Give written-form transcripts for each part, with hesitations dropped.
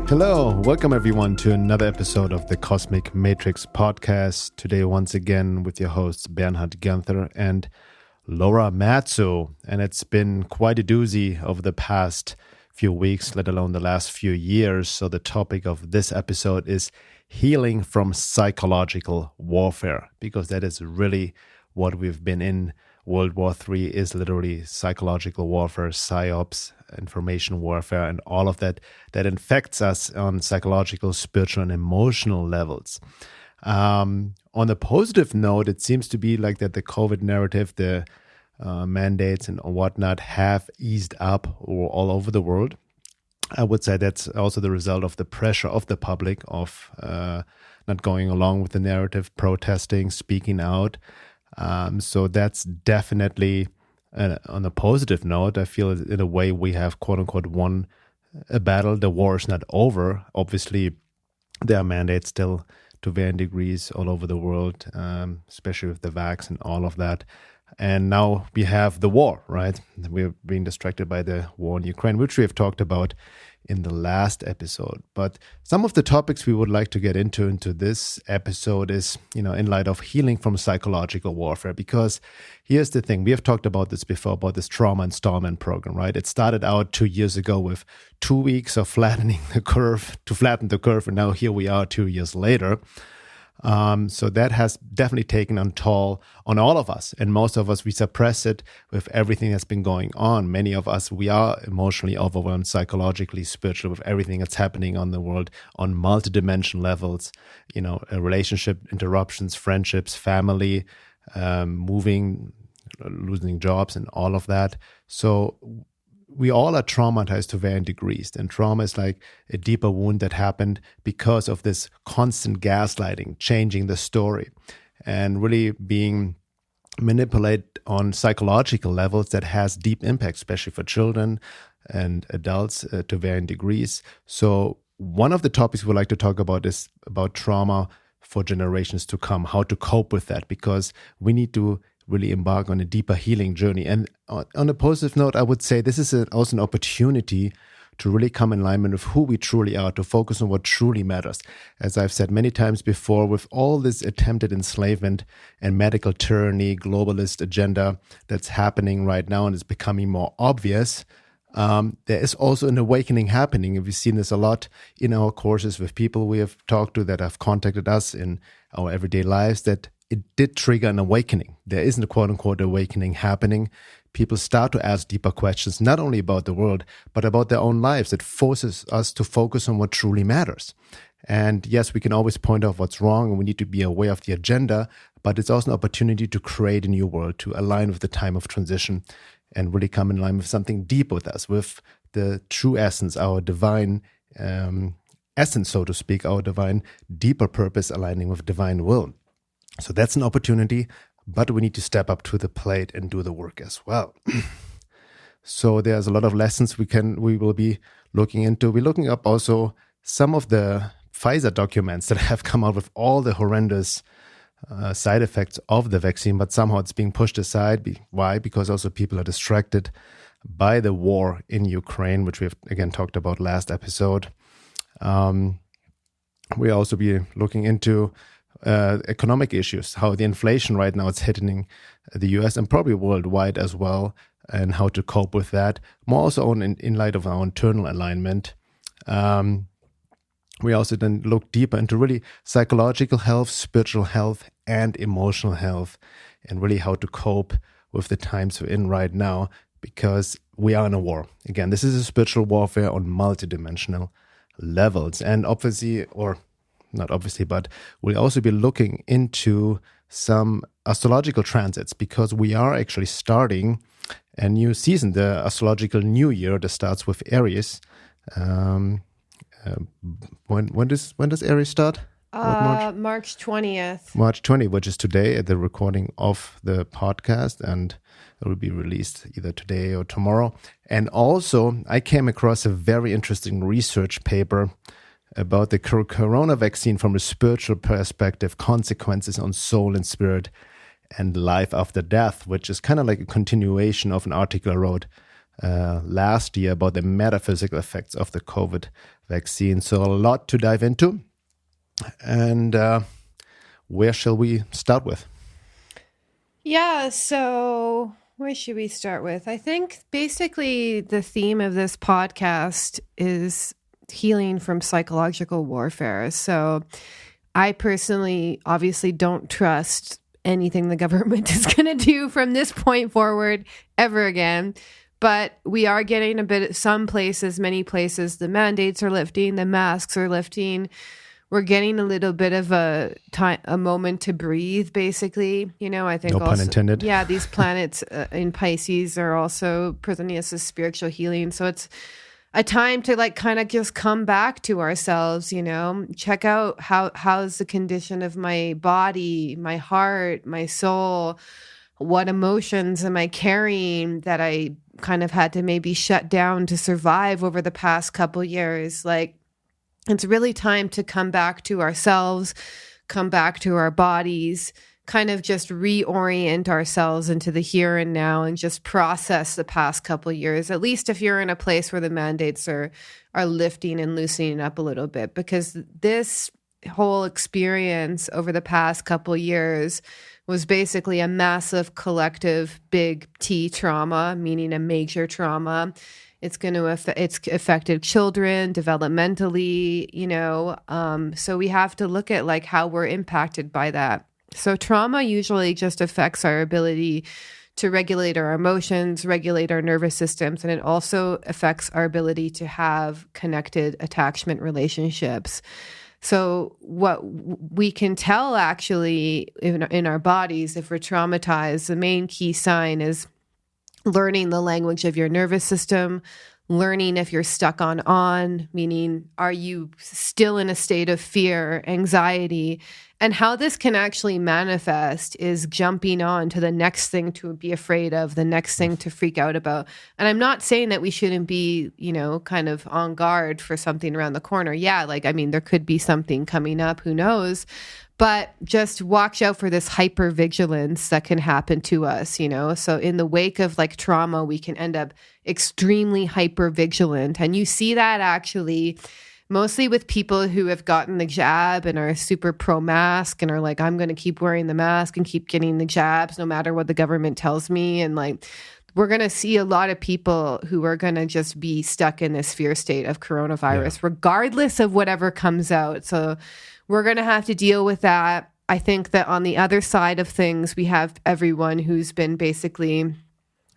Hello, welcome everyone to another episode of the Cosmic Matrix podcast. Today, once again, with your hosts Bernhard and Laura Matzo. And it's been quite a doozy over the past few weeks, let alone the last few years. So the topic of this episode is healing from psychological warfare, because that is really what we've been in. World War III is literally psychological warfare, psyops, information warfare, and all of that infects us on psychological, spiritual, and emotional levels. On a positive note, it seems to be like that the COVID narrative, the mandates and whatnot have eased up all over the world. I would say that's also the result of the pressure of the public of not going along with the narrative, protesting, speaking out. So that's definitely on a positive note. I feel in a way we have quote unquote won a battle. The war is not over. Obviously, there are mandates still to varying degrees all over the world, especially with the vax and all of that. And now we have the war, right? We're being distracted by the war in Ukraine, which we have talked about in the last episode. But some of the topics we would like to get into this episode is, in light of healing from psychological warfare. Because here's the thing, we have talked about this before, about this trauma installment program, right? It started out 2 years ago with 2 weeks of flattening the curve to flatten the curve. And now here we are 2 years later. So that has definitely taken a toll on all of us. And most of us, we suppress it with everything that's been going on. Many of us, we are emotionally overwhelmed, psychologically, spiritually, with everything that's happening on the world on multidimensional levels, relationship interruptions, friendships, family, moving, losing jobs and all of that. So we all are traumatized to varying degrees. And trauma is like a deeper wound that happened because of this constant gaslighting, changing the story, and really being manipulated on psychological levels that has deep impact, especially for children and adults to varying degrees. So one of the topics we'd like to talk about is about trauma for generations to come, how to cope with that, because we need to really embark on a deeper healing journey. And on a positive note, I would say this is also an opportunity to really come in alignment with who we truly are, to focus on what truly matters. As I've said many times before, with all this attempted enslavement and medical tyranny, globalist agenda that's happening right now and is becoming more obvious, there is also an awakening happening. And we've seen this a lot in our courses with people we have talked to that have contacted us in our everyday lives, that it did trigger an awakening. There isn't a quote-unquote awakening happening. People start to ask deeper questions, not only about the world, but about their own lives. It forces us to focus on what truly matters. And yes, we can always point out what's wrong, and we need to be aware of the agenda, but it's also an opportunity to create a new world, to align with the time of transition and really come in line with something deep with us, with the true essence, our divine essence, so to speak, our divine deeper purpose aligning with divine will. So that's an opportunity, but we need to step up to the plate and do the work as well. So there's a lot of lessons we will be looking into. We're looking up also some of the Pfizer documents that have come out with all the horrendous side effects of the vaccine, but somehow it's being pushed aside. Why? Because also people are distracted by the war in Ukraine, which we have again talked about last episode. We'll also be looking into economic issues, how the inflation right now is hitting the US and probably worldwide as well, and how to cope with that. More also in light of our internal alignment. We also then look deeper into really psychological health, spiritual health, and emotional health, and really how to cope with the times we're in right now, because we are in a war. Again, this is a spiritual warfare on multidimensional levels. And obviously, or not obviously, but we'll also be looking into some astrological transits, because we are actually starting a new season, the astrological new year that starts with Aries. When does Aries start? March 20th. March 20th, which is today at the recording of the podcast, and it will be released either today or tomorrow. And also, I came across a very interesting research paper about the corona vaccine from a spiritual perspective, consequences on soul and spirit and life after death, which is kind of like a continuation of an article I wrote last year about the metaphysical effects of the COVID vaccine. So a lot to dive into. And where shall we start with? Yeah, so where should we start with? I think basically the theme of this podcast is healing from psychological warfare. So I personally obviously don't trust anything the government is going to do from this point forward ever again. But we are getting a bit, some places, many places, the mandates are lifting, the masks are lifting. We're getting a little bit of a moment to breathe, basically. You know, I think no pun intended. Yeah, these planets in Pisces are also presenting us as spiritual healing. So it's a time to like kind of just come back to ourselves, you know, check out how's the condition of my body, my heart, my soul. What emotions am I carrying that I kind of had to maybe shut down to survive over the past couple years? Like, it's really time to come back to ourselves, come back to our bodies, kind of just reorient ourselves into the here and now and just process the past couple years, at least if you're in a place where the mandates are lifting and loosening up a little bit, because this whole experience over the past couple years was basically a massive collective big T trauma, meaning a major trauma. It's affected children developmentally, you know. So we have to look at like how we're impacted by that. So trauma usually just affects our ability to regulate our emotions, regulate our nervous systems, and it also affects our ability to have connected attachment relationships. So what we can tell actually in our bodies, if we're traumatized, the main key sign is learning the language of your nervous system, learning if you're stuck on, meaning are you still in a state of fear, anxiety, and how this can actually manifest is jumping on to the next thing to be afraid of, the next thing to freak out about. And I'm not saying that we shouldn't be, you know, kind of on guard for something around the corner. Yeah, like, I mean, there could be something coming up, who knows? But just watch out for this hypervigilance that can happen to us, you know? So in the wake of like trauma, we can end up extremely hypervigilant. And you see that actually mostly with people who have gotten the jab and are super pro-mask and are like, I'm going to keep wearing the mask and keep getting the jabs no matter what the government tells me. And like, we're going to see a lot of people who are going to just be stuck in this fear state of coronavirus, regardless of whatever comes out. So we're going to have to deal with that. I think that on the other side of things, we have everyone who's been basically,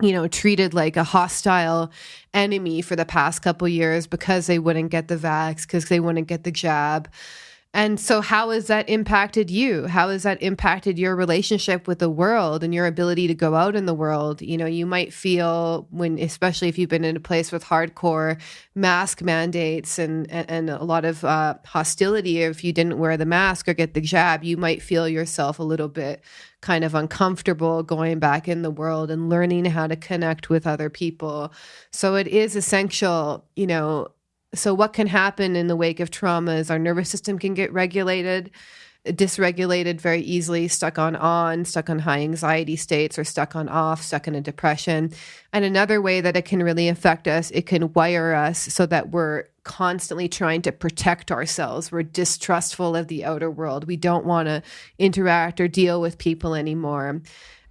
you know, treated like a hostile enemy for the past couple years because they wouldn't get the vax, because they wouldn't get the jab. And so how has that impacted you? How has that impacted your relationship with the world and your ability to go out in the world? You know, you might feel when, especially if you've been in a place with hardcore mask mandates and a lot of hostility, if you didn't wear the mask or get the jab, you might feel yourself a little bit kind of uncomfortable going back in the world and learning how to connect with other people. So it is essential, you know. So what can happen in the wake of trauma is our nervous system can get dysregulated very easily, stuck on high anxiety states, or stuck on off, stuck in a depression. And another way that it can really affect us, it can wire us so that we're constantly trying to protect ourselves. We're distrustful of the outer world. We don't want to interact or deal with people anymore.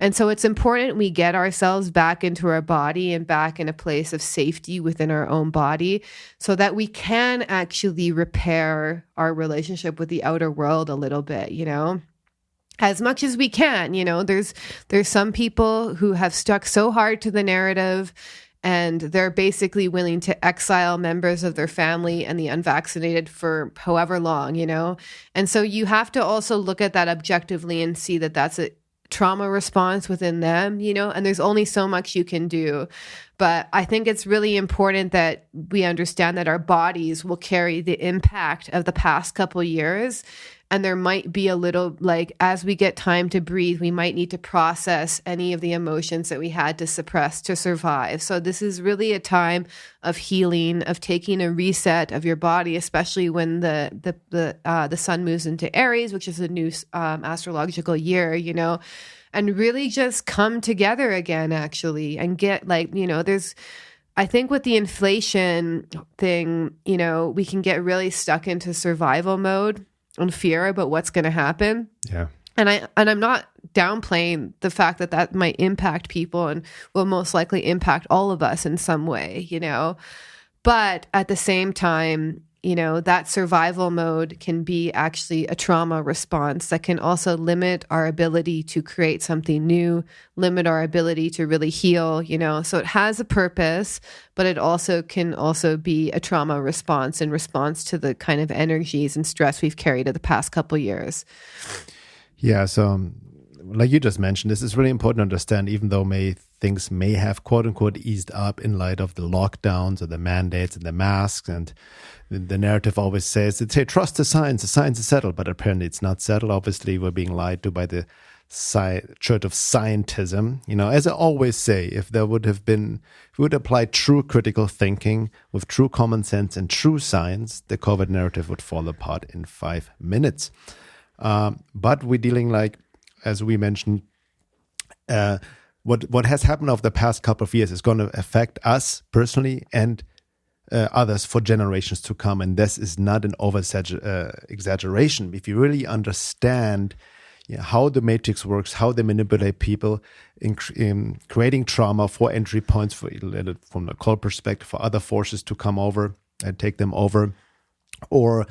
And so it's important we get ourselves back into our body and back in a place of safety within our own body so that we can actually repair our relationship with the outer world a little bit, you know, as much as we can. You know, there's some people who have stuck so hard to the narrative and they're basically willing to exile members of their family and the unvaccinated for however long, you know. And so you have to also look at that objectively and see that that's a trauma response within them, you know, and there's only so much you can do. But I think it's really important that we understand that our bodies will carry the impact of the past couple years. And there might be a little, like, as we get time to breathe, we might need to process any of the emotions that we had to suppress to survive. So this is really a time of healing, of taking a reset of your body, especially when the sun moves into Aries, which is a new astrological year, you know, and really just come together again, actually, and get, like, you know, there's I think with the inflation thing, we can get really stuck into survival mode and fear about what's going to happen. Yeah. And I'm not downplaying the fact that might impact people and will most likely impact all of us in some way, But at the same time, that survival mode can be actually a trauma response that can also limit our ability to create something new, limit our ability to really heal, So it has a purpose, but it also can be a trauma response in response to the kind of energies and stress we've carried in the past couple of years. Yeah, so like you just mentioned, this is really important to understand, even though things may have quote unquote eased up in light of the lockdowns or the mandates and the masks, and the narrative always says, trust the science is settled, but apparently it's not settled. Obviously, we're being lied to by the church of scientism. As I always say, if we would apply true critical thinking with true common sense and true science, the COVID narrative would fall apart in 5 minutes. But we're dealing, as we mentioned, what has happened over the past couple of years is going to affect us personally and others for generations to come. And this is not an exaggeration. If you really understand how the matrix works, how they manipulate people in creating trauma for entry points, from the cult perspective, for other forces to come over and take them over, or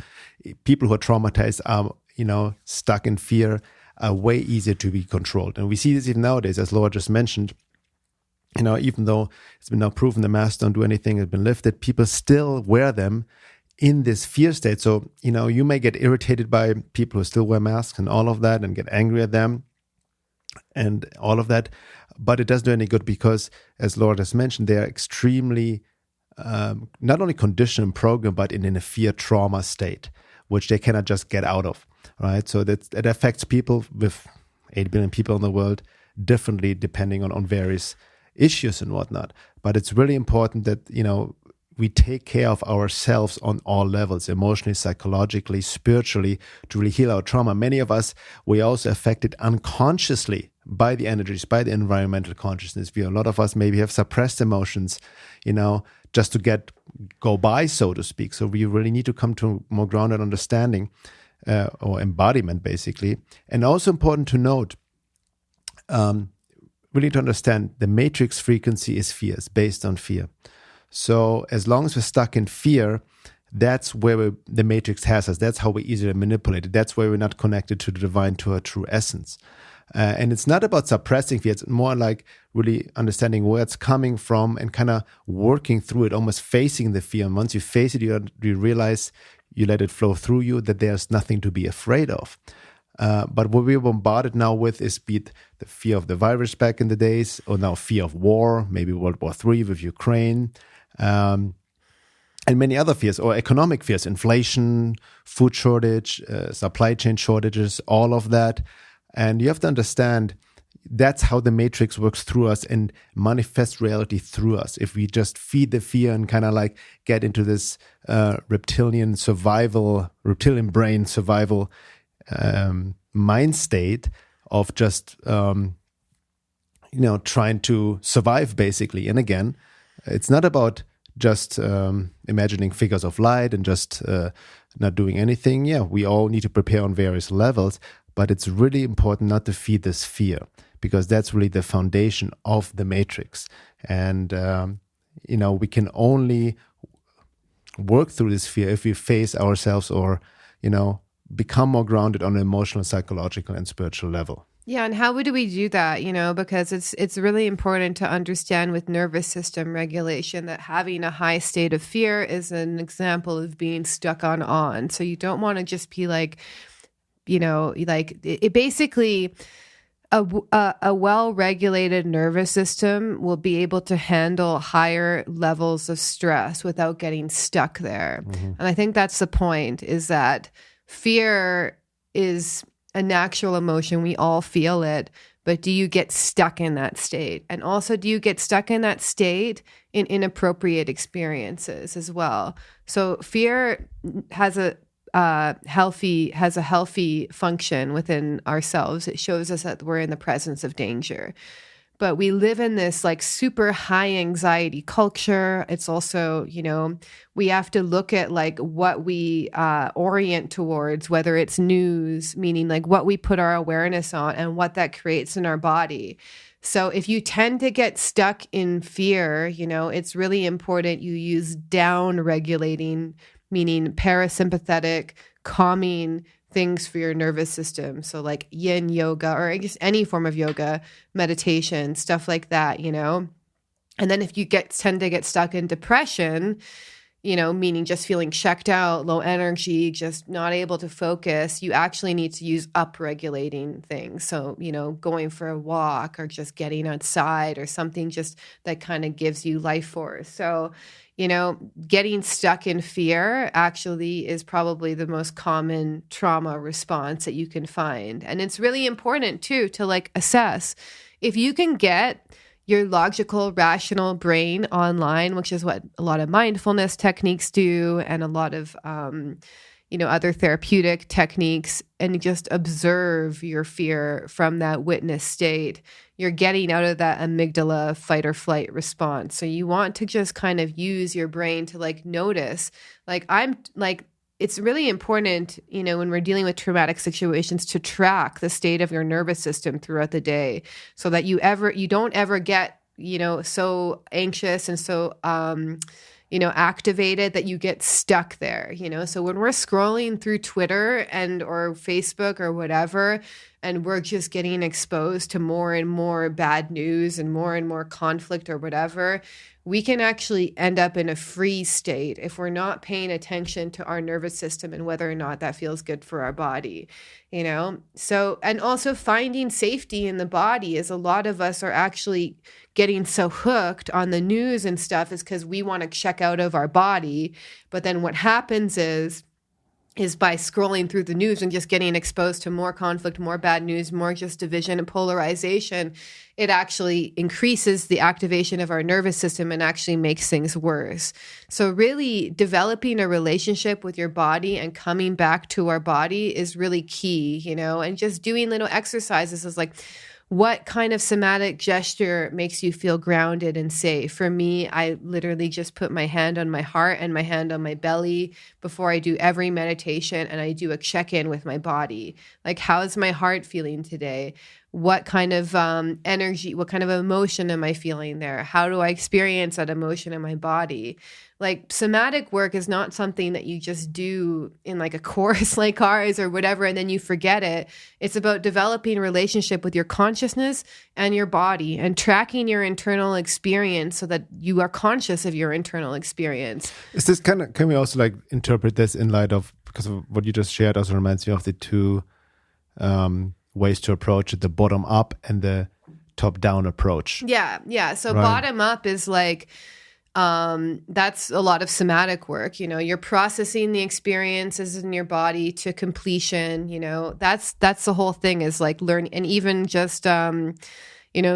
people who are traumatized are stuck in fear, are way easier to be controlled. And we see this even nowadays, as Laura just mentioned. Even though it's been now proven the masks don't do anything, it's been lifted, people still wear them in this fear state. So, you may get irritated by people who still wear masks and all of that and get angry at them and all of that. But it doesn't do any good because, as Laura just mentioned, they are extremely not only conditioned and programmed, but in a fear trauma state, which they cannot just get out of. Right, so that it affects people with 8 billion people in the world differently, depending on various issues and whatnot. But it's really important that we take care of ourselves on all levels, emotionally, psychologically, spiritually, to really heal our trauma. Many of us, we also affected unconsciously by the energies, by the environmental consciousness. A lot of us maybe have suppressed emotions, just to go by, so to speak. So we really need to come to a more grounded understanding. Or embodiment, basically. And also important to note, really to understand, the matrix frequency is fear. It's based on fear. So as long as we're stuck in fear, that's where the matrix has us. That's how we're easily manipulated. That's where we're not connected to the divine, to our true essence. And it's not about suppressing fear. It's more like really understanding where it's coming from and kind of working through it, almost facing the fear. And once you face it, you realize, you let it flow through you, that there's nothing to be afraid of. But what we're bombarded now with is be it the fear of the virus back in the days, or now fear of war, maybe World War III with Ukraine, and many other fears, or economic fears, inflation, food shortage, supply chain shortages, all of that. And you have to understand, that's how the matrix works through us and manifests reality through us. If we just feed the fear and kind of get into this reptilian brain survival mind state of just trying to survive, basically. And again, it's not about just imagining figures of light and just not doing anything. Yeah, we all need to prepare on various levels, but it's really important not to feed this fear, because that's really the foundation of the matrix. And, we can only work through this fear if we face ourselves or, become more grounded on an emotional, psychological, and spiritual level. Yeah, and how do we do that? Because it's really important to understand with nervous system regulation that having a high state of fear is an example of being stuck on. So you don't want to just be it basically, a well-regulated nervous system will be able to handle higher levels of stress without getting stuck there. Mm-hmm. And I think that's the point, is that fear is a natural emotion. We all feel it. But do you get stuck in that state? And also, do you get stuck in that state in inappropriate experiences as well? So fear has a healthy function within ourselves. It shows us that we're in the presence of danger. but we live in this like super high anxiety culture. It's also, we have to look at like what we orient towards, whether it's news, meaning like what we put our awareness on and what that creates in our body. So if you tend to get stuck in fear, it's really important you use down regulating, meaning parasympathetic, calming things for your nervous system. So like yin yoga, or I guess any form of yoga, meditation, stuff like that, And then if you tend to get stuck in depression, meaning just feeling checked out, low energy, just not able to focus, you actually need to use up-regulating things. So, going for a walk or just getting outside or something just that kind of gives you life force. So, getting stuck in fear actually is probably the most common trauma response that you can find. And it's really important too to like assess if you can get your logical, rational brain online, which is what a lot of mindfulness techniques do and a lot of, other therapeutic techniques, and just observe your fear from that witness state. You're getting out of that amygdala fight or flight response. So you want to just kind of use your brain to like notice, it's really important, when we're dealing with traumatic situations, to track the state of your nervous system throughout the day so that you don't ever get, so anxious and so, activated that you get stuck there, So when we're scrolling through Twitter or Facebook or whatever, and we're just getting exposed to more and more bad news and more conflict or whatever, we can actually end up in a freeze state if we're not paying attention to our nervous system and whether or not that feels good for our body, So, and also finding safety in the body is a lot of us are actually getting so hooked on the news and stuff is because we want to check out of our body. But then what happens is by scrolling through the news and just getting exposed to more conflict, more bad news, more just division and polarization, it actually increases the activation of our nervous system and actually makes things worse. So really developing a relationship with your body and coming back to our body is really key, and just doing little exercises is like, what kind of somatic gesture makes you feel grounded and safe? For me, I literally just put my hand on my heart and my hand on my belly before I do every meditation, and I do a check-in with my body. Like, how's my heart feeling today? What kind of energy, what kind of emotion am I feeling there? How do I experience that emotion in my body? Like, somatic work is not something that you just do in like a course like ours or whatever, and then you forget it. It's about developing a relationship with your consciousness and your body and tracking your internal experience so that you are conscious of your internal experience. Is this can we also like interpret this in light of, because of what you just shared also reminds me of the two ways to approach it, the bottom up and the top down approach. Yeah. So right. Bottom up is like, that's a lot of somatic work. You're processing the experiences in your body to completion. That's the whole thing, is like learn, and even just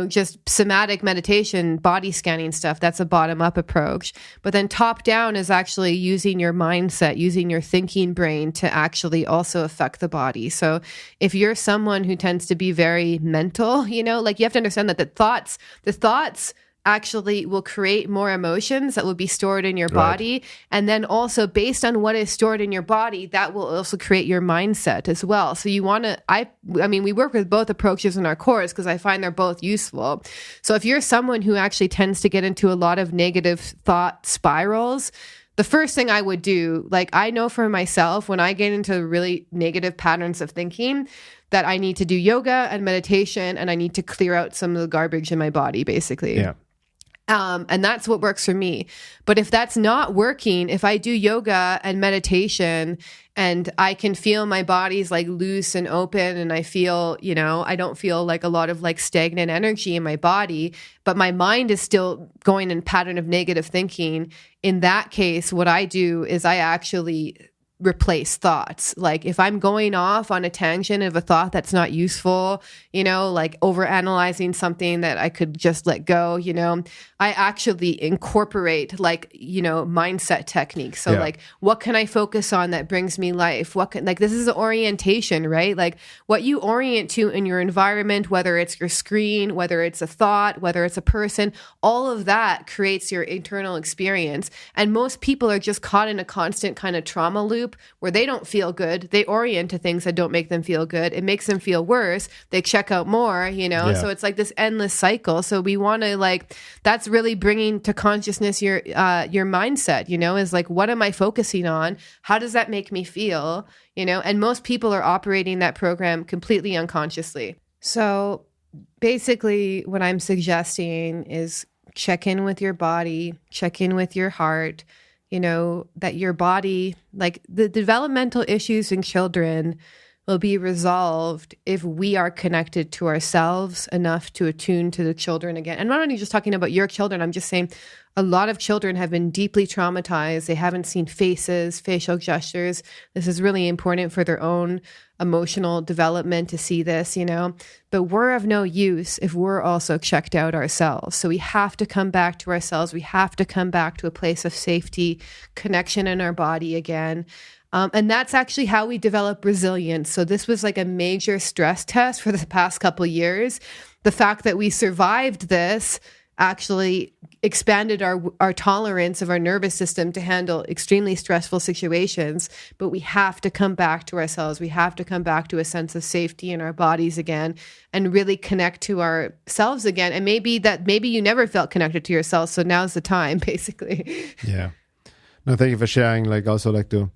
just somatic meditation, body scanning stuff, that's a bottom up approach. But then top down is actually using your mindset, using your thinking brain to actually also affect the body. So if you're someone who tends to be very mental, like you have to understand that the thoughts actually will create more emotions that will be stored in your body. Right. And then also based on what is stored in your body, that will also create your mindset as well. So you want to, I mean, we work with both approaches in our course because I find they're both useful. So if you're someone who actually tends to get into a lot of negative thought spirals, the first thing I would do, like I know for myself, when I get into really negative patterns of thinking, that I need to do yoga and meditation, and I need to clear out some of the garbage in my body, basically. Yeah. And that's what works for me. But if that's not working, if I do yoga and meditation and I can feel my body's like loose and open, and I feel, I don't feel like a lot of like stagnant energy in my body, but my mind is still going in a pattern of negative thinking, in that case, what I do is I actually replace thoughts. Like if I'm going off on a tangent of a thought that's not useful, like over analyzing something that I could just let go, I actually incorporate mindset techniques. So like, what can I focus on that brings me life? This is orientation, right? Like what you orient to in your environment, whether it's your screen, whether it's a thought, whether it's a person, all of that creates your internal experience. And most people are just caught in a constant kind of trauma loop where they don't feel good. They orient to things that don't make them feel good. It makes them feel worse. They check out more, so it's like this endless cycle. So we want to that's really bringing to consciousness your mindset, is like, what am I focusing on? How does that make me feel? And most people are operating that program completely unconsciously. So basically what I'm suggesting is check in with your body, check in with your heart, that your body, like the developmental issues in children will be resolved if we are connected to ourselves enough to attune to the children again. And I'm not only just talking about your children, I'm just saying a lot of children have been deeply traumatized. They haven't seen faces, facial gestures. This is really important for their own emotional development to see this, but we're of no use if we're also checked out ourselves. So we have to come back to ourselves. We have to come back to a place of safety, connection in our body again. And that's actually how we develop resilience. So this was like a major stress test for the past couple of years. The fact that we survived this actually expanded our tolerance of our nervous system to handle extremely stressful situations. But we have to come back to ourselves. We have to come back to a sense of safety in our bodies again and really connect to ourselves again. And maybe you never felt connected to yourself. So now's the time, basically. Yeah. No, thank you for sharing. Also to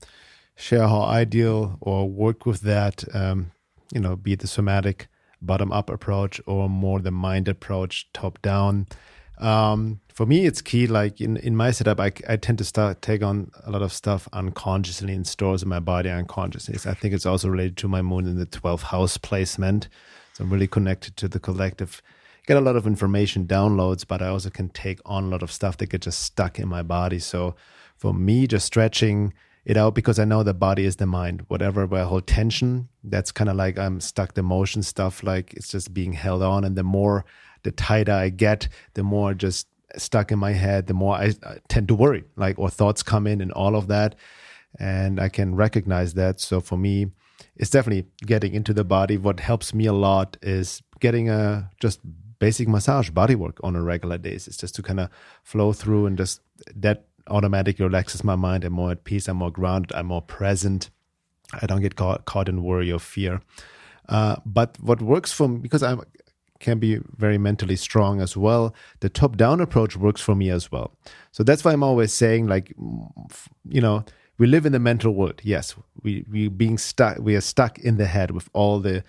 share how I deal or work with that, be it the somatic bottom-up approach or more the mind approach, top-down. For me, it's key, in my setup, I tend to take on a lot of stuff unconsciously and stores in my body unconsciously. I think it's also related to my moon in the 12th house placement. So I'm really connected to the collective, get a lot of information downloads, but I also can take on a lot of stuff that gets just stuck in my body. So for me, just stretching it out, because I know the body is the mind. Whatever I hold tension, that's kind of like I'm stuck, the emotion stuff, like it's just being held on. And the tighter I get, the more just stuck in my head, the more I tend to worry, or thoughts come in and all of that. And I can recognize that. So for me, it's definitely getting into the body. What helps me a lot is getting a just basic massage, body work on a regular basis, just to kind of flow through, and just that automatically relaxes my mind. I'm more at peace, I'm more grounded, I'm more present. I don't get caught in worry or fear. But what works for me, because I can be very mentally strong as well, the top-down approach works for me as well. So that's why I'm always saying, we live in the mental world. Yes, we are stuck in the head with all the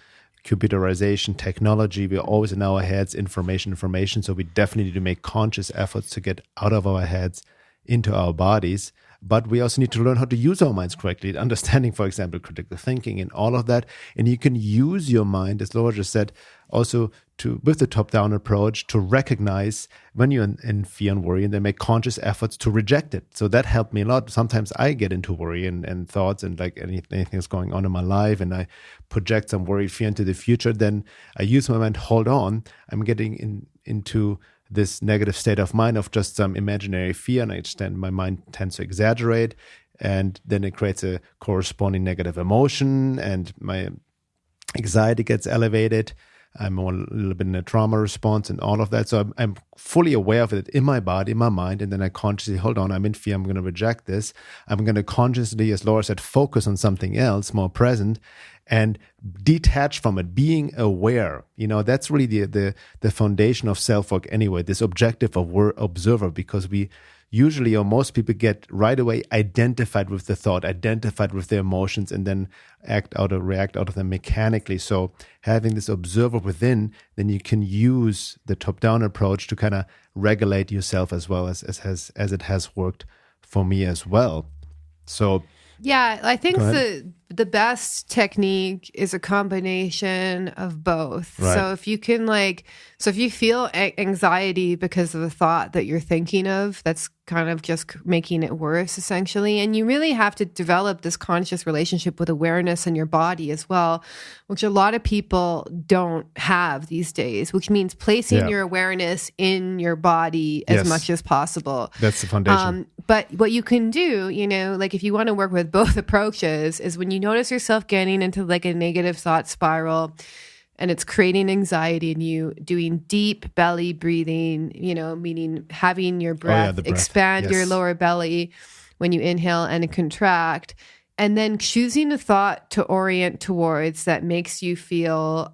computerization technology. We are always in our heads, information. So we definitely need to make conscious efforts to get out of our heads into our bodies. But we also need to learn how to use our minds correctly, understanding, for example, critical thinking and all of that. And you can use your mind, as Laura just said, also with the top-down approach, to recognize when you're in fear and worry, and then make conscious efforts to reject it. So that helped me a lot. Sometimes I get into worry and thoughts and anything's going on in my life, and I project some worry, fear into the future. Then I use my mind, hold on, I'm getting into this negative state of mind of just some imaginary fear, and my mind tends to exaggerate, and then it creates a corresponding negative emotion, and my anxiety gets elevated. I'm a little bit in a trauma response and all of that. So I'm fully aware of it in my body, in my mind, and then I consciously, hold on, I'm in fear, I'm going to reject this. I'm going to consciously, as Laura said, focus on something else, more present, and detach from it, being aware. That's really the foundation of self-work anyway, this objective of observer, because we usually, or most people, get right away identified with the thought, identified with their emotions, and then react out of them mechanically. So having this observer within, then you can use the top-down approach to kind of regulate yourself as well, as it has worked for me as well. So yeah, I think the best technique is a combination of both. Right. So if you can if you feel anxiety because of a thought that you're thinking of, that's kind of just making it worse, essentially. And you really have to develop this conscious relationship with awareness in your body as well, which a lot of people don't have these days, which means placing your awareness in your body as much as possible. That's the foundation. But what you can do, like if you want to work with both approaches, is when you notice yourself getting into like a negative thought spiral and it's creating anxiety in you, doing deep belly breathing, meaning having your breath, expand your lower belly when you inhale and contract, and then choosing a thought to orient towards that makes you feel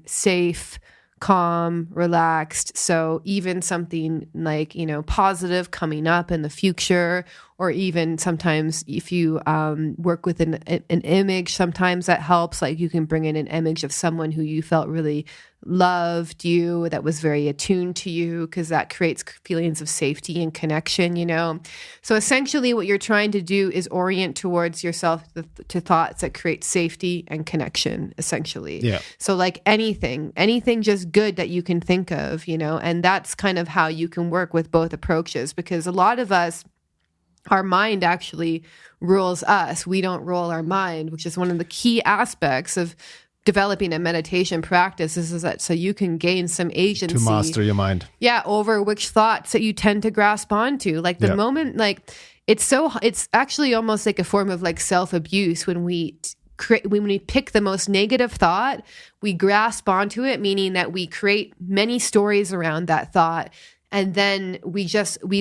safe, calm, relaxed. So even something like, positive coming up in the future, or even sometimes if you work with an image, sometimes that helps. Like you can bring in an image of someone who you felt really loved you, that was very attuned to you, because that creates feelings of safety and connection, So essentially what you're trying to do is orient towards yourself to thoughts that create safety and connection, essentially. Yeah. So like anything just good that you can think of, and that's kind of how you can work with both approaches, because a lot of us, our mind actually rules us. We don't rule our mind, which is one of the key aspects of developing a meditation practice, is that so you can gain some agency. To master your mind. Yeah, over which thoughts that you tend to grasp onto. Like the moment, like it's actually almost like a form of like self-abuse when we pick the most negative thought, we grasp onto it, meaning that we create many stories around that thought. And then we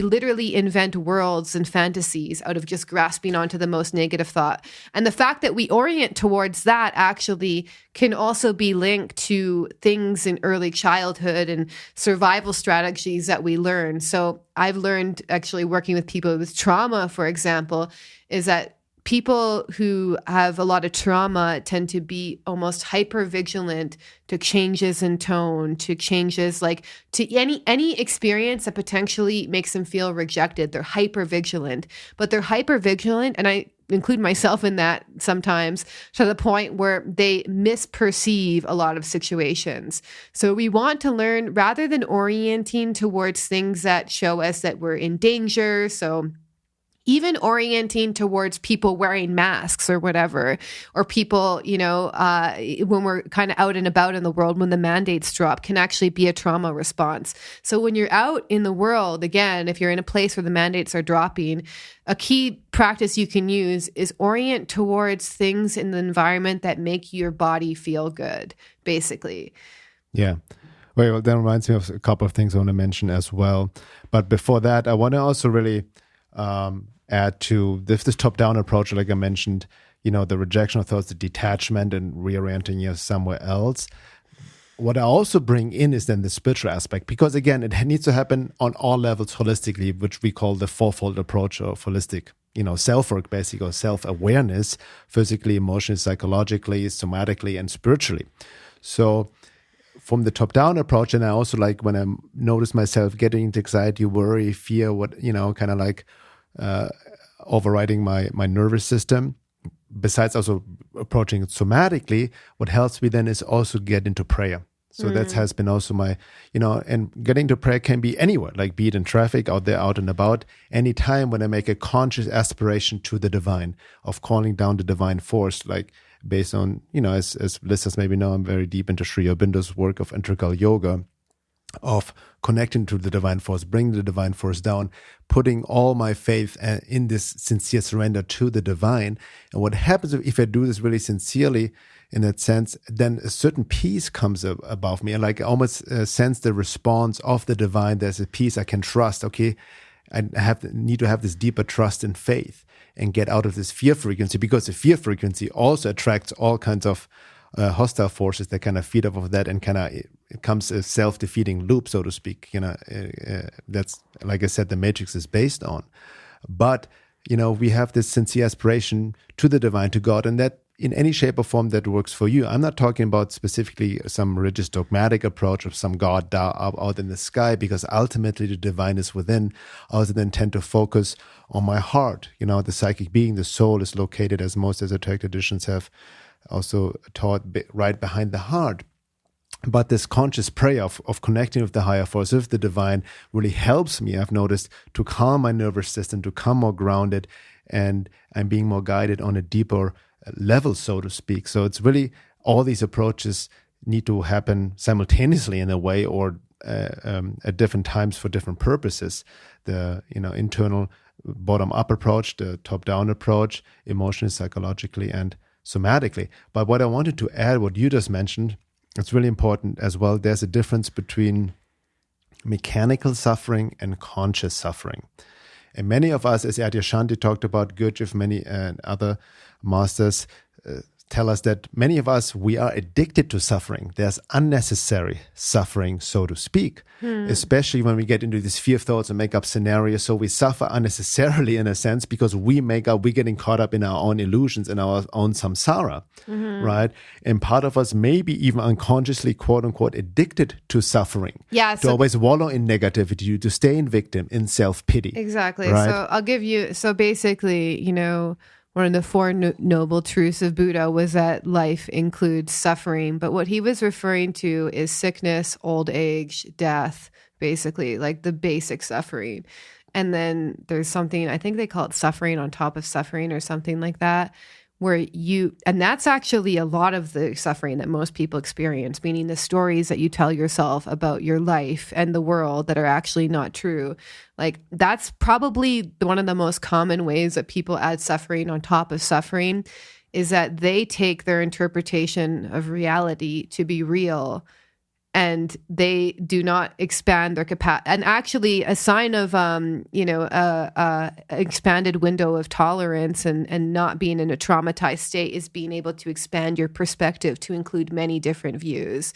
literally invent worlds and fantasies out of just grasping onto the most negative thought. And the fact that we orient towards that actually can also be linked to things in early childhood and survival strategies that we learn. So I've learned, actually working with people with trauma, for example, is that people who have a lot of trauma tend to be almost hyper vigilant to changes in tone, to changes like to any experience that potentially makes them feel rejected. They're hyper vigilant, but they're hyper vigilant, and I include myself in that sometimes, to the point where they misperceive a lot of situations. So we want to learn, rather than orienting towards things that show us that we're in danger. So even orienting towards people wearing masks or whatever, or people, when we're kind of out and about in the world, when the mandates drop, can actually be a trauma response. So when you're out in the world, again, if you're in a place where the mandates are dropping, a key practice you can use is orient towards things in the environment that make your body feel good, basically. Yeah. Well, that reminds me of a couple of things I want to mention as well. But before that, I want to also really add to this top-down approach, like I mentioned, the rejection of thoughts, the detachment, and reorienting you somewhere else. What I also bring in is then the spiritual aspect, because again, it needs to happen on all levels holistically, which we call the fourfold approach of holistic, self-work, basically, or self-awareness, physically, emotionally, psychologically, somatically, and spiritually. So from the top-down approach, and I also like when I notice myself getting into anxiety, worry, fear, kind of like overriding my nervous system, besides also approaching it somatically, what helps me then is also get into prayer. So that has been also my, and getting to prayer can be anywhere, like be it in traffic, out there, out and about, anytime when I make a conscious aspiration to the divine, of calling down the divine force, like based on, as listeners maybe know, I'm very deep into Sri Aurobindo's work of integral yoga, of connecting to the divine force, bringing the divine force down, putting all my faith in this sincere surrender to the divine. And what happens if I do this really sincerely, in that sense, then a certain peace comes above me. And like I almost sense the response of the divine. There's a peace I can trust. Okay, I need to have this deeper trust and faith and get out of this fear frequency, because the fear frequency also attracts all kinds of hostile forces that kind of feed off of that, and kind of it comes a self-defeating loop, so to speak. That's, like I said, the matrix is based on. But we have this sincere aspiration to the divine, to God, and that in any shape or form that works for you. I'm not talking about specifically some religious dogmatic approach of some God out in the sky, because ultimately the divine is within. I also then tend to focus on my heart. The psychic being, the soul, is located, as most esoteric traditions have also taught, right behind the heart. But this conscious prayer of connecting with the higher force, with the divine, really helps me, I've noticed, to calm my nervous system, to come more grounded, and I'm being more guided on a deeper level, so to speak. So it's really, all these approaches need to happen simultaneously in a way, or at different times for different purposes. The internal bottom-up approach, the top-down approach, emotionally, psychologically, and somatically. But what I wanted to add, what you just mentioned, it's really important as well. There's a difference between mechanical suffering and conscious suffering. And many of us, as Adyashanti talked about, Gurdjieff, many and other masters tell us that many of us, we are addicted to suffering. There's unnecessary suffering, so to speak, especially when we get into these fear thoughts and make up scenarios. So we suffer unnecessarily, in a sense, because we're getting caught up in our own illusions and our own samsara, right? And part of us may be even unconsciously, quote unquote, addicted to suffering. Yeah. To always wallow in negativity, to stay in victim, in self-pity. Exactly. Right? So I'll give you, basically, one of the four noble truths of Buddha was that life includes suffering. But what he was referring to is sickness, old age, death, basically, like the basic suffering. And then there's something, I think they call it suffering on top of suffering or something like that, and that's actually a lot of the suffering that most people experience, meaning the stories that you tell yourself about your life and the world that are actually not true. Like, that's probably one of the most common ways that people add suffering on top of suffering, is that they take their interpretation of reality to be real, and they do not expand their capacity. And actually, a sign of, expanded window of tolerance and not being in a traumatized state is being able to expand your perspective to include many different views.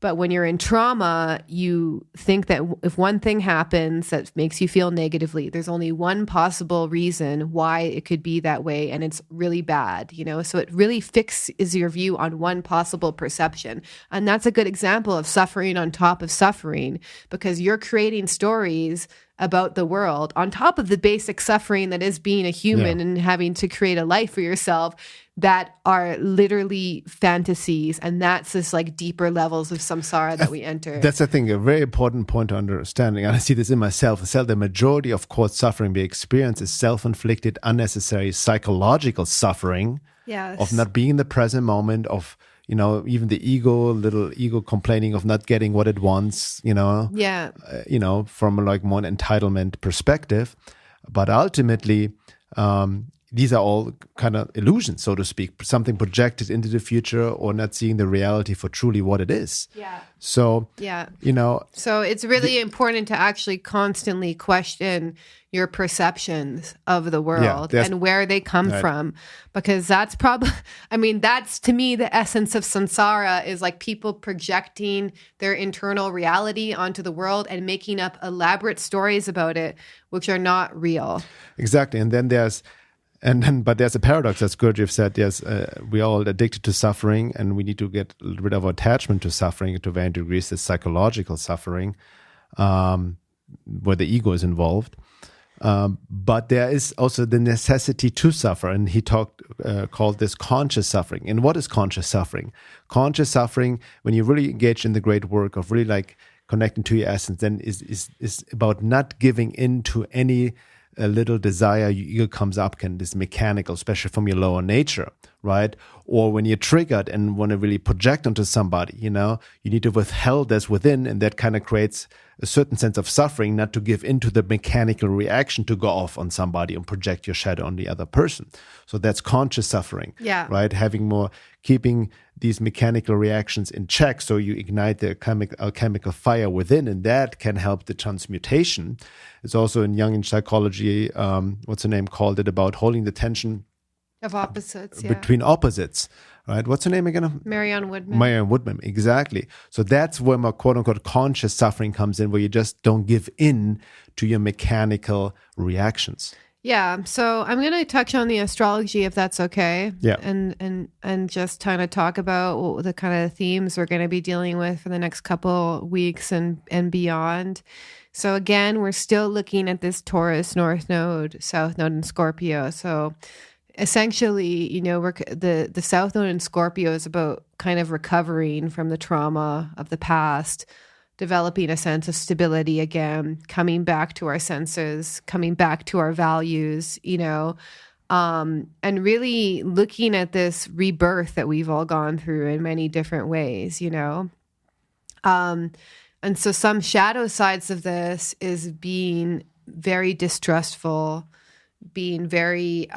But when you're in trauma, you think that if one thing happens that makes you feel negatively, there's only one possible reason why it could be that way, and it's really bad, So it really fixes your view on one possible perception. And that's a good example of suffering on top of suffering, because you're creating stories about the world on top of the basic suffering that is being a human and having to create a life for yourself, that are literally fantasies. And that's this like deeper levels of samsara that we enter. That's, I think, a very important point to understanding. And I see this in myself. The majority of suffering we experience is self-inflicted, unnecessary psychological suffering of not being in the present moment, of even the little ego complaining of not getting what it wants, from like more entitlement perspective. But ultimately, these are all kind of illusions, so to speak, something projected into the future, or not seeing the reality for truly what it is. Yeah. So, So it's really important to actually constantly question your perceptions of the world and where they come from, because that's that's to me the essence of samsara, is like people projecting their internal reality onto the world and making up elaborate stories about it, which are not real. Exactly. And then but there's a paradox, as Gurdjieff said. Yes, we're all addicted to suffering, and we need to get rid of our attachment to suffering to varying degrees, this psychological suffering, where the ego is involved. But there is also the necessity to suffer, and he called this conscious suffering. And what is conscious suffering? Conscious suffering, when you really engage in the great work of really like connecting to your essence, then is about not giving in to any a little desire your ego comes up, this mechanical, especially from your lower nature, right? Or when you're triggered and want to really project onto somebody, you need to withhold this within, and that kind of creates a certain sense of suffering, not to give into the mechanical reaction to go off on somebody and project your shadow on the other person. So that's conscious suffering, right? Keeping these mechanical reactions in check, so you ignite the alchemical fire within, and that can help the transmutation. It's also in Jungian psychology, called it about holding the tension of opposites, between opposites, right? What's her name again? Marianne Woodman. Marianne Woodman, exactly. So that's where my quote-unquote conscious suffering comes in, where you just don't give in to your mechanical reactions. Yeah, so I'm going to touch on the astrology if that's okay. Yeah. And just kind of talk about what the kind of themes we're going to be dealing with for the next couple weeks and beyond. So again, we're still looking at this Taurus North Node, South Node, and Scorpio. So essentially, we're the South Node in Scorpio is about kind of recovering from the trauma of the past, developing a sense of stability again, coming back to our senses, coming back to our values, and really looking at this rebirth that we've all gone through in many different ways, And so some shadow sides of this is being very distrustful, being very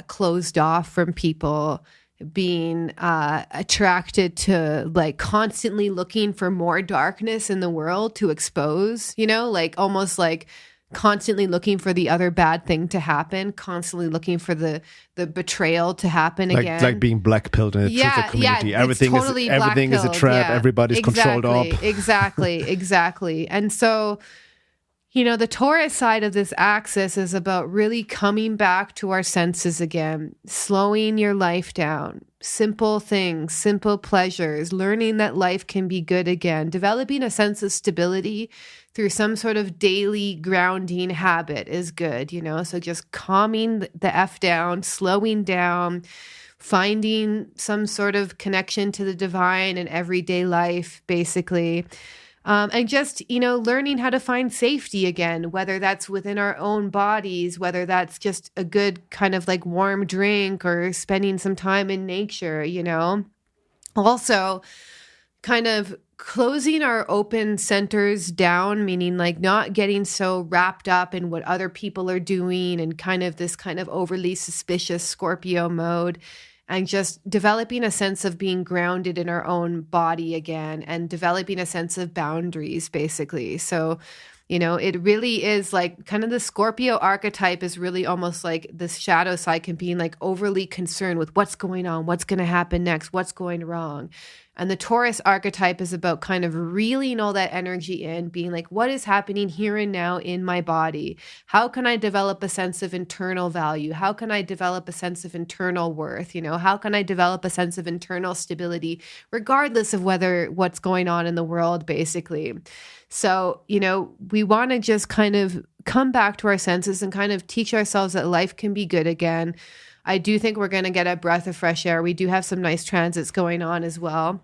closed off from people, being attracted to like constantly looking for more darkness in the world to expose, like almost like constantly looking for the other bad thing to happen, constantly looking for the betrayal to happen again. Like being black-pilled in a truth community. Everything is a trap. Yeah. Everybody's controlled up. Exactly. And so, the Taurus side of this axis is about really coming back to our senses again, slowing your life down, simple things, simple pleasures, learning that life can be good again, developing a sense of stability through some sort of daily grounding habit is good, so just calming the F down, slowing down, finding some sort of connection to the divine in everyday life, basically. And just, learning how to find safety again, whether that's within our own bodies, whether that's just a good kind of like warm drink or spending some time in nature, Also, kind of closing our open centers down, meaning like not getting so wrapped up in what other people are doing and kind of this kind of overly suspicious Scorpio mode. And just developing a sense of being grounded in our own body again and developing a sense of boundaries, basically. So, it really is like kind of the Scorpio archetype is really almost like this shadow side can be like overly concerned with what's going on, what's going to happen next, what's going wrong. And the Taurus archetype is about kind of reeling all that energy in, being like, what is happening here and now in my body? How can I develop a sense of internal value? How can I develop a sense of internal worth? How can I develop a sense of internal stability, regardless of what's going on in the world, basically? So, we want to just kind of come back to our senses and kind of teach ourselves that life can be good again. I do think we're going to get a breath of fresh air. We do have some nice transits going on as well,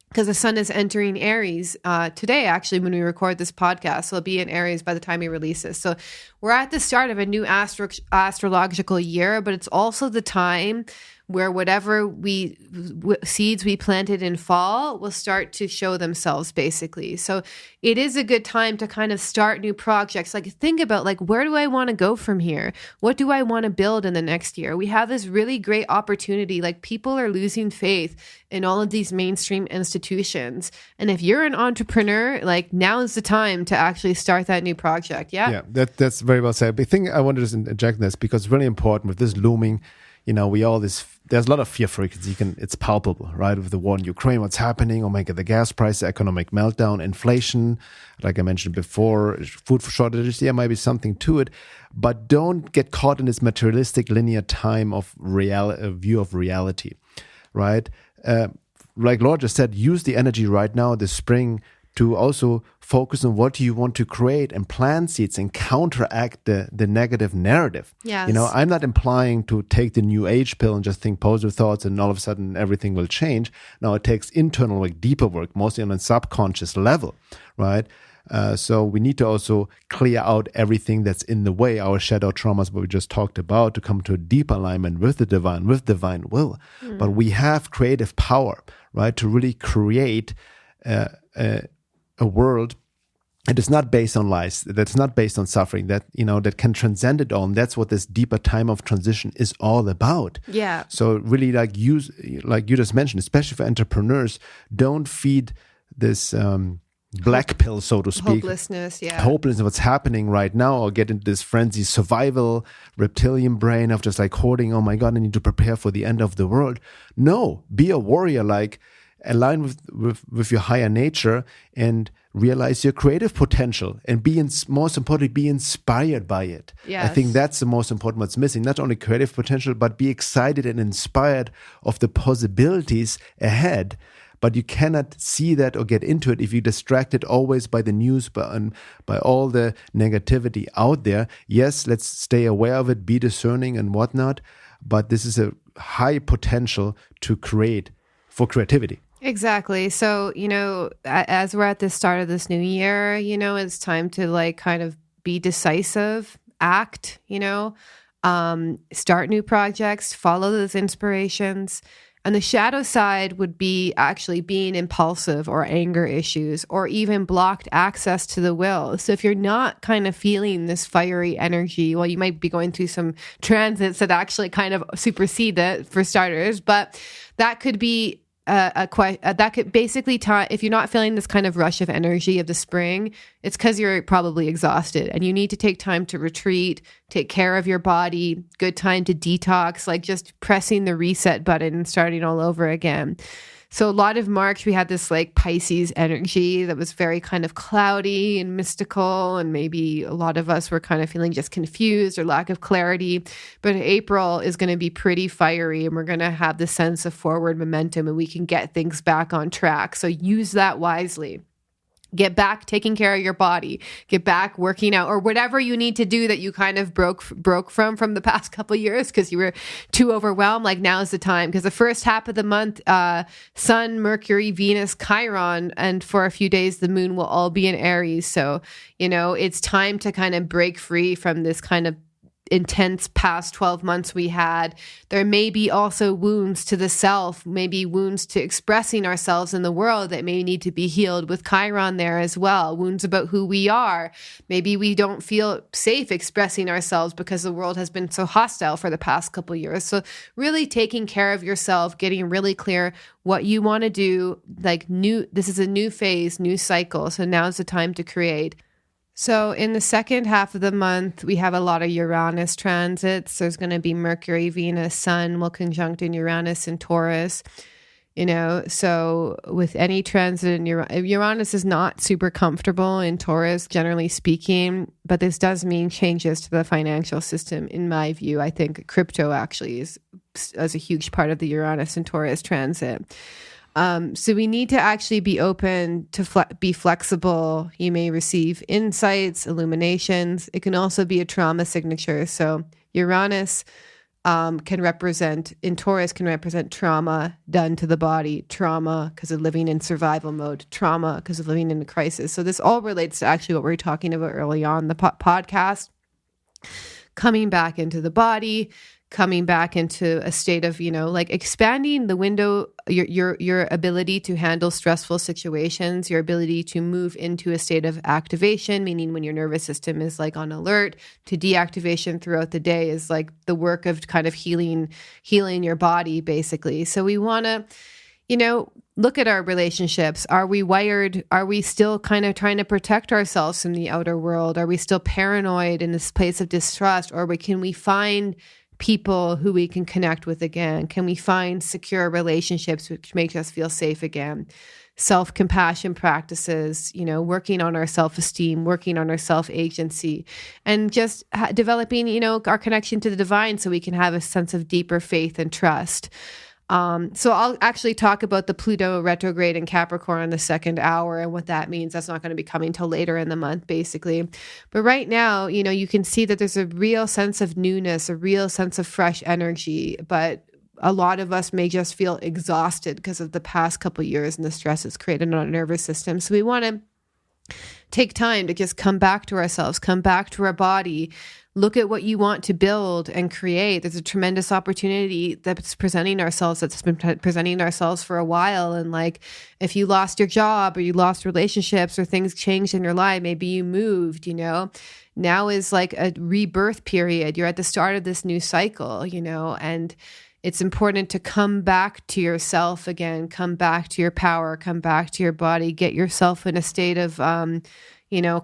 because the sun is entering Aries today, actually, when we record this podcast. So it'll be in Aries by the time we release this. So we're at the start of a new astrological year, but it's also the time where whatever seeds we planted in fall will start to show themselves, basically. So it is a good time to kind of start new projects. Like think about like, where do I want to go from here? What do I want to build in the next year? We have this really great opportunity. Like people are losing faith in all of these mainstream institutions. And if you're an entrepreneur, like now is the time to actually start that new project. Yeah, that's very well said. I think I wanted to inject this because it's really important with this looming. There's a lot of fear frequency. It's palpable, right? With the war in Ukraine, what's happening? Oh my God, the gas price, the economic meltdown, inflation, like I mentioned before, food shortages. Yeah, might be something to it, but don't get caught in this materialistic linear time of view of reality, right? Like Laura just said, use the energy right now, this spring, to also focus on what you want to create and plant seeds and counteract the negative narrative. Yes. I'm not implying to take the new age pill and just think positive thoughts and all of a sudden everything will change. No, it takes internal work, deeper work, mostly on a subconscious level, right? So we need to also clear out everything that's in the way, our shadow traumas, what we just talked about, to come to a deep alignment with the divine will. But we have creative power, right, to really create a world that is not based on lies, that's not based on suffering, that that can transcend it all. And that's what this deeper time of transition is all about. Yeah. So really, like you just mentioned, especially for entrepreneurs, don't feed this black pill, so to speak. Hopelessness, what's happening right now, or get into this frenzy survival reptilian brain of just like hoarding, oh my God, I need to prepare for the end of the world. No, be a warrior. Like, align with your higher nature and realize your creative potential and most importantly, be inspired by it. Yes. I think that's the most important what's missing. Not only creative potential, but be excited and inspired of the possibilities ahead. But you cannot see that or get into it if you're distracted always by the news, by all the negativity out there. Yes, let's stay aware of it, be discerning and whatnot. But this is a high potential to create for creativity. Exactly. So, as we're at the start of this new year, it's time to like kind of be decisive, act, start new projects, follow those inspirations. And the shadow side would be actually being impulsive or anger issues or even blocked access to the will. So if you're not kind of feeling this fiery energy, well, you might be going through some transits that actually kind of supersede that for starters, but that could be that could basically if you're not feeling this kind of rush of energy of the spring, it's because you're probably exhausted and you need to take time to retreat, take care of your body, good time to detox, like just pressing the reset button and starting all over again. So a lot of March, we had this like Pisces energy that was very kind of cloudy and mystical. And maybe a lot of us were kind of feeling just confused or lack of clarity. But April is going to be pretty fiery and we're going to have the sense of forward momentum and we can get things back on track. So use that wisely. Get back taking care of your body, get back working out or whatever you need to do that you kind of broke from the past couple of years because you were too overwhelmed. Like now's the time because the first half of the month, Sun, Mercury, Venus, Chiron, and for a few days, the moon will all be in Aries. So, it's time to kind of break free from this kind of intense past 12 months we had. There may be also wounds to the self, maybe wounds to expressing ourselves in the world that may need to be healed with Chiron there as well. Wounds about who we are. Maybe we don't feel safe expressing ourselves because the world has been so hostile for the past couple of years. So really taking care of yourself, getting really clear what you want to do, this is a new phase, new cycle. So now's the time to create. So in the second half of the month, we have a lot of Uranus transits. There's going to be Mercury, Venus, Sun will conjunct in Uranus and Taurus. So with any transit in Uranus is not super comfortable in Taurus, generally speaking, but this does mean changes to the financial system. In my view, I think crypto actually is a huge part of the Uranus and Taurus transit. So we need to actually be open to be flexible. You may receive insights, illuminations. It can also be a trauma signature. So Uranus can represent trauma done to the body, trauma because of living in survival mode, trauma because of living in a crisis. So this all relates to actually what we were talking about early on in the podcast, coming back into the body, coming back into a state of, expanding the window, your ability to handle stressful situations, your ability to move into a state of activation, meaning when your nervous system is like on alert, to deactivation throughout the day is like the work of kind of healing your body, basically. So we want to, look at our relationships. Are we wired? Are we still kind of trying to protect ourselves from the outer world? Are we still paranoid in this place of distrust? Or can we find people who we can connect with again? Can we find secure relationships which make us feel safe again? Self-compassion practices, working on our self-esteem, working on our self-agency, and just developing, our connection to the divine so we can have a sense of deeper faith and trust. So I'll actually talk about the Pluto retrograde in Capricorn in the second hour and what that means. That's not going to be coming till later in the month, basically. But right now, you can see that there's a real sense of newness, a real sense of fresh energy. But a lot of us may just feel exhausted because of the past couple of years and the stress it's created on our nervous system. So we want to take time to just come back to ourselves, come back to our body, look at what you want to build and create. There's a tremendous opportunity that's presenting ourselves, that's been presenting ourselves for a while. And like, if you lost your job or you lost relationships or things changed in your life, maybe you moved, now is like a rebirth period. You're at the start of this new cycle, and it's important to come back to yourself again, come back to your power, come back to your body, get yourself in a state of,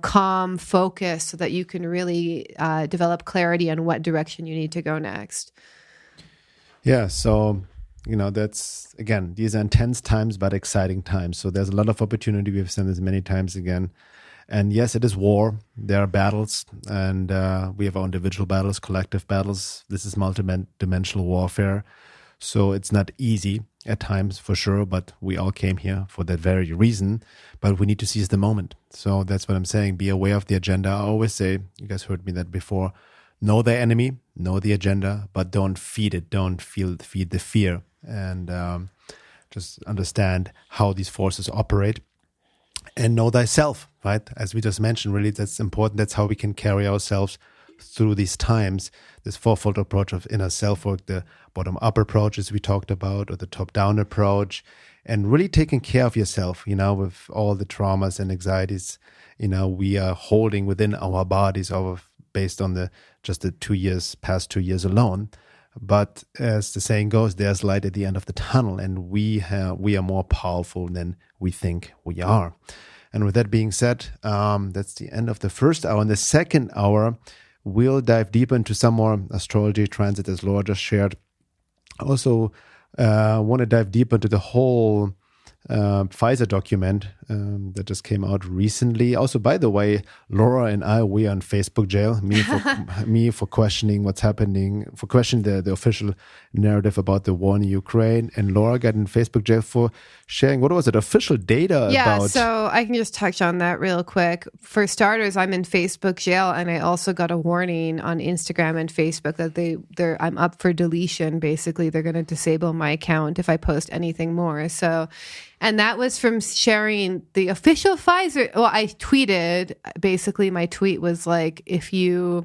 calm focus so that you can really develop clarity on what direction you need to go next. Yeah. So that's, again, these are intense times, but exciting times. So there's a lot of opportunity. We've seen this many times again. And yes, it is war. There are battles, and we have our individual battles, collective battles. This is multi-dimensional warfare. So it's not easy at times, for sure, but we all came here for that very reason. But we need to seize the moment. So that's what I'm saying. Be aware of the agenda. I always say, you guys heard me that before, know the enemy, know the agenda, but don't feed it. Don't feed the fear. And just understand how these forces operate. And know thyself, right? As we just mentioned, really, that's important. That's how we can carry ourselves through these times. This fourfold approach of inner self-work, the bottom-up approach, as we talked about, or the top-down approach, and really taking care of yourself, with all the traumas and anxieties, we are holding within our bodies, based on the past 2 years alone. But as the saying goes, there's light at the end of the tunnel, and we are more powerful than we think we are. And with that being said, that's the end of the first hour. In the second hour, we'll dive deeper into some more astrology transit, as Laura just shared. I also want to dive deeper into the whole Pfizer document that just came out recently. Also, by the way, Laura and we are in Facebook jail. Me for questioning what's happening, for questioning the official narrative about the war in Ukraine, and Laura got in Facebook jail for sharing, what was it, official data about. Yeah, so I can just touch on that real quick. For starters, I'm in Facebook jail, and I also got a warning on Instagram and Facebook that I'm up for deletion. Basically, they're going to disable my account if I post anything more. So. And that was from sharing the official Pfizer. Well, I tweeted, basically my tweet was like, if you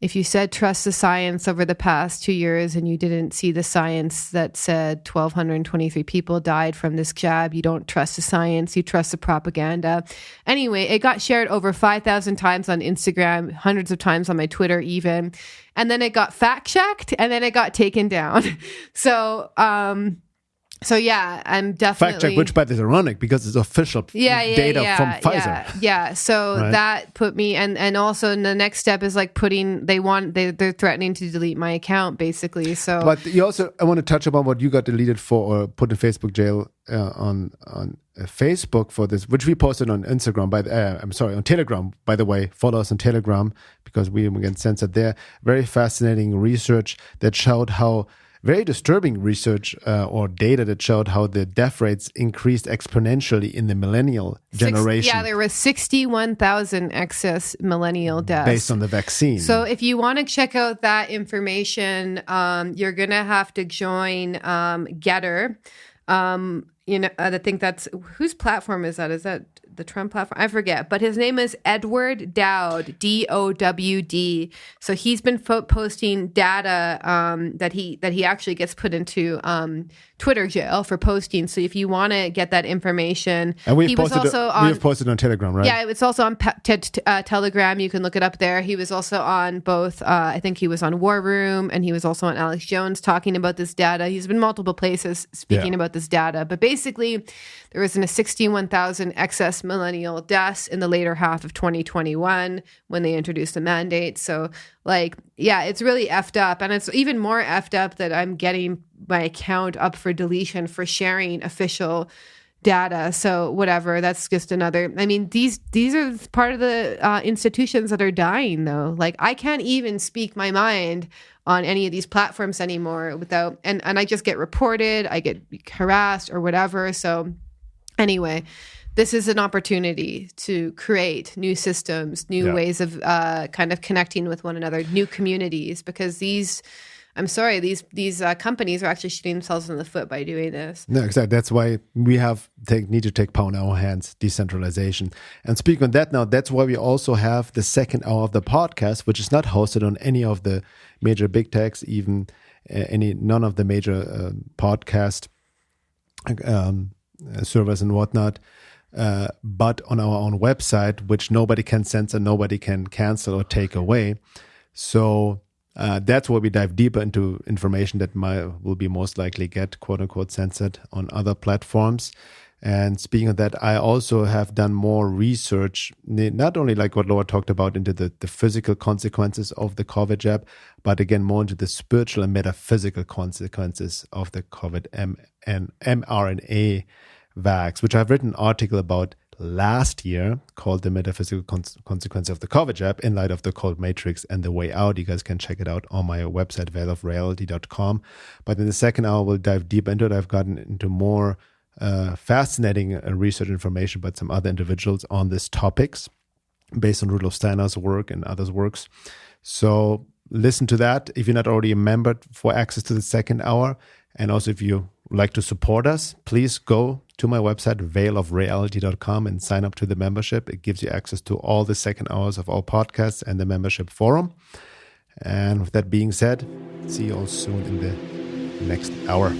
said trust the science over the past 2 years and you didn't see the science that said 1,223 people died from this jab, you don't trust the science, you trust the propaganda. Anyway, it got shared over 5,000 times on Instagram, hundreds of times on my Twitter even. And then it got fact-checked, and then it got taken down. So yeah, I'm definitely fact check, which by the way is ironic because it's official data from Pfizer. Yeah. So right. That put me, and also the next step is like they're threatening to delete my account basically. So, but I want to touch upon what you got deleted for or put in Facebook jail on Facebook for this, which we posted on Instagram. On Telegram. By the way, follow us on Telegram because we get censored there. Very fascinating research that showed how. Very disturbing research or data that showed how the death rates increased exponentially in the millennial generation. There were 61,000 excess millennial deaths. Based on the vaccine. So if you want to check out that information, you're going to have to join Getter. I think that's, whose platform is that? Is that the Trump platform? I forget, but his name is Edward Dowd, Dowd. So he's been posting data that he actually gets put into Twitter jail for posting. So if you want to get that information, and we have posted on Telegram, right? Yeah, it's also on Telegram. You can look it up there. He was also on both. I think he was on War Room, and he was also on Alex Jones talking about this data. He's been multiple places speaking about this data, but basically, there was a 61,000 excess millennial deaths in the later half of 2021 when they introduced the mandate. So, it's really effed up. And it's even more effed up that I'm getting my account up for deletion for sharing official data. So whatever, that's just another. I mean, these are part of the institutions that are dying, though. I can't even speak my mind on any of these platforms anymore without, and I just get reported, I get harassed or whatever. So anyway, this is an opportunity to create new systems, new ways of kind of connecting with one another, new communities, because these companies are actually shooting themselves in the foot by doing this. No, exactly. That's why we need to take power in our hands, decentralization. And speaking on that now, that's why we also have the second hour of the podcast, which is not hosted on any of the major big techs, even none of the major podcast servers and whatnot, but on our own website, which nobody can censor, nobody can cancel or take away. So that's where we dive deeper into information that will be most likely get quote unquote censored on other platforms. And speaking of that, I also have done more research, not only like what Laura talked about into the physical consequences of the COVID jab, but again, more into the spiritual and metaphysical consequences of the COVID mRNA vax, which I've written an article about last year called The Metaphysical Consequence of the COVID Jab in light of the cold matrix and the way out. You guys can check it out on my website, veilofreality.com. But in the second hour, we'll dive deep into it. I've gotten into more fascinating research information about some other individuals on these topics based on Rudolf Steiner's work and others' works. So listen to that if you're not already a member for access to the second hour. And also if you like to support us, please go to my website, veilofreality.com, and sign up to the membership. It gives you access to all the second hours of all podcasts and the membership forum. And with that being said, see you all soon in the next hour.